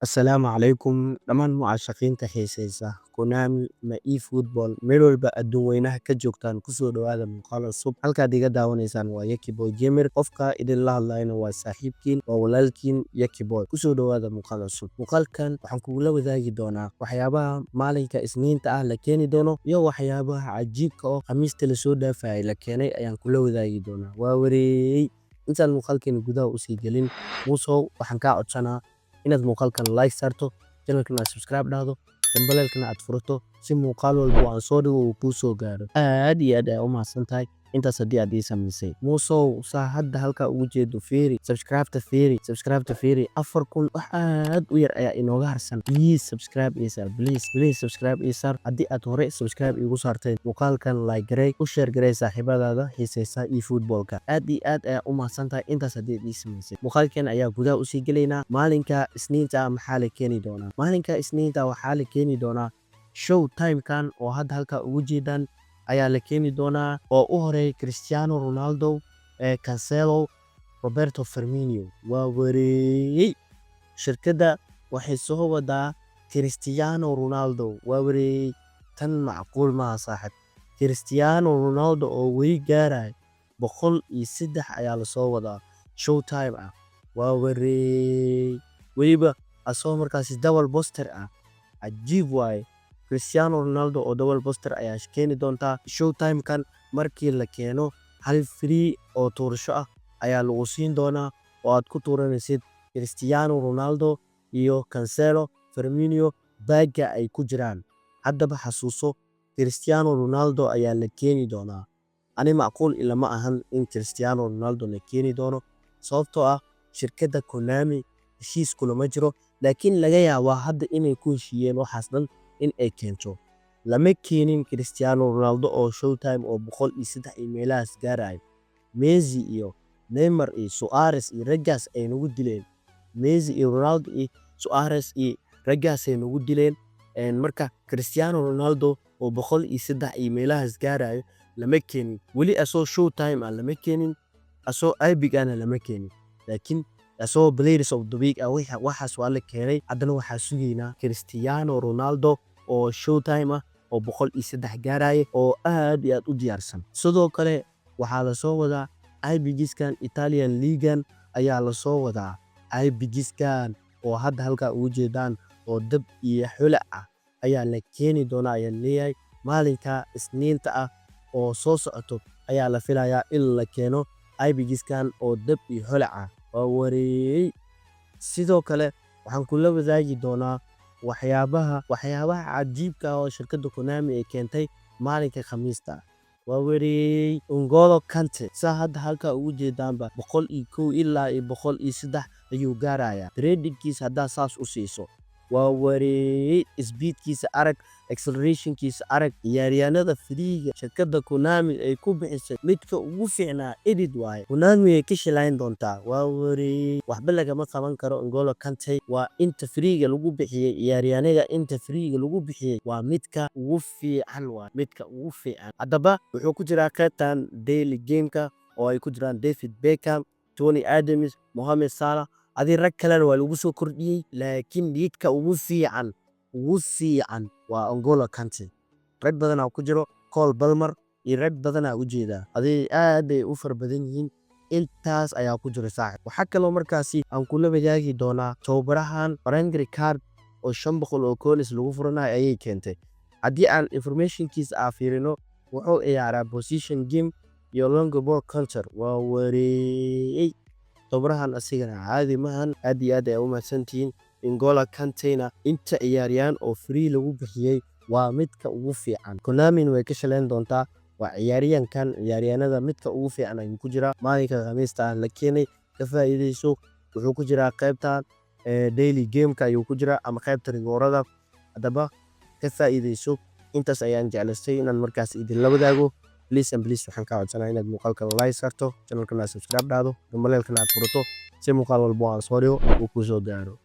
Assalaamu calaykum dhammaan mucaashaqiinta xiisaysa Konami ma eFootball meel walba adduun weynaha ka joogtaan kusoo dhawaada muuqaal cusub halkaad iga daawanaysaan waa Yaki Boy Gamer qofka idin la hadlayna waa saaxiibkiin waa walaalkiin Yaki Boy kusoo dhawaada muuqaal cusub muuqaalkan waxaan kugula wadaagi doonaa waxyaabaha maalinka isniinta ah la keeni doono iyo waxyaabaha cajiibka oo khamiista lasoo dhaafayay la keenay ayaan kula wadaagi doonaa waa wareey intaan muuqaalkeena gudaha usii gelin muusow waxaan kaa codsanaa inaad muuqaalkan like saarto channelkana subscribe dhahdo dambalelkana aad furato si muuqaal walba aan soo dhigo uu kuu soo gaaro aad iyo aad u mahadsantahay intaas haddii aad ii samaysay muusow saa hadda halkaa ugu jeedo fiiri subscribe-ta fiiri 4,000 wax aad u yar ayaa inooga harsan please subscribe ii saar please subscribe ii saar haddii aad hore subscribe iigu saartay muuqaalkan like garey u share garey saaxiibadaada xiisaysa eFootball-ka aad iyo aad ayaa u mahadsantahay intaas haddii aad ii samaysay muuqaalkan ayaa gudaha usii gelaynaa maalinka isniinta maxaa la keeni doonaa maalinka isniinta waxaa la keeni doonaa show time-kan oo hadda halkaa ugu jeedaan ayaa la keeni doonaa oo u horeey Cristiano Ronaldo Cancelo Roberto Firmino waa wareeyay shirkadda waxay soo wadaa Cristiano Ronaldo waa wareeyay tan macquul maaha saaxib Cristiano Ronaldo oo weli gaaray 103 ayaa la soo wadaa show time ah waa wareey weliba asoo markaasi double poster ah cajiib waaye Cristiano Ronaldo oo double poster ayaa keeni doontaa show time-kan markii la keeno hal free oo tuurasho ah ayaa lagu siin doonaa oo aad ku tuuranaysid Cristiano Ronaldo iyo Cancelo Firmino baaga ay ku jiraan haddaba xasuuso Cristiano Ronaldo ayaa la keeni doonaa ani macquul ilama ahan in Cristiano Ronaldo la keeni doono sababtoo ah shirkadda Konami heshiis kulama jiro laakiin laga yaabaa hadda inay ku heshiiyeen waxaas dhan in ay keento lama keenin Cristiano Ronaldo oo show time oo 103 meelahaas gaaray Messi iyo Neymar iyo Suarez iyo raggaas ay nagu dileen Messi iyo Ronaldo iyo Suarez iyo raggaas ay nagu dileen marka Cristiano Ronaldo oo 103 meelahaas gaaray lama keenin weli asoo show time ah lama keenin asoo aybigana lama keenin laakiin asoo players of the week waxaas waa la keenay haddana waxaa sugaynaa Cristiano Ronaldo oo show time ah oo 103 gaaraya oo aad iyo aad u diyaarsan sidoo kale waxaa la soo wadaa IBGskan Italian League ayaa la soo wadaa IBGskan oo hadda halkaa ugu jeedaan oo dab iyo xulac ah ayaa la keeni doonaa ayaa leeyahay maalinka isniinta ah oo soo socoto ayaa la filayaa in la keeno IBGskan oo dab iyo xulac ah waa wareey sidoo kale waxaan kula wadaagi doonaa waxyaabaha cajiibka oo shirkadda Konami ay keentay maalinka khamiista waa wareey N'Golo Kante saa hadda halkaa ugu jeedaanba 101 ilaa 103 ayuu gaarayaa tradingkiisa haddaa saas u siiso waa wareey speedkiisa arag accelerationkiisa arag ciyaaryahanada firiiga shirkadda Konami ay ku bixisay midka ugu fiicnaa edit waaye Konami ay ka shilayn doontaa waa wareey waxba lagama qaban karo N'Golo Kante waa inta firiiga lagu bixiyay ciyaaryahanada inta firiiga lagu bixiyay waa midka ugu fiican waa midka ugu fiican haddaba wuxuu ku jiraa qaybtan daily game-ka oo ay ku jiraan David Beckham Tony Adams Mohamed Salah adii rag kalena waa lagu soo kordhiyey laakiin liidka ugu fiican waa N'Golo Kante rag badanaa ku jiro Cole Palmer iyo rag badanaa u jeedaa adii aad ay u far badan yihiin intaas ayaa ku jira saaxib waxaa kaloo markaasi aan kula wadaagi doonaa tababarahan Frank Rijkaard oo 500 oo koolis lagu furanayo ayay keentay haddii aan informationkiisa fiirino wuxuu ciyaaraa position game iyo long ball counter waa wareey tababarahan asigana caadi maahan aad iyo aad ay u mahadsantihiin N'Golo Kantena inta ciyaaryahan oo free lagu bixiyay waa midka ugu fiican Konami way ka shaleyn doontaa waa ciyaaryahanada midka ugu fiican ayuu ku jiraa maalinka khamiista la keenay ka faa'iideyso wuxuu ku jiraa qaybtan daily game-ka ayuu ku jiraa ama qaybta rigoorada haddaba ka faa'iideyso intaas ayaan jeclaystay inaan markaas idin la wadaago please waxaan kaa codsanaa inaad muuqaalkan like saarto channelkana subscribe dhahdo dambalelkana aad furato si muuqaal walba aan soo dhigo uu kuu soo gaaro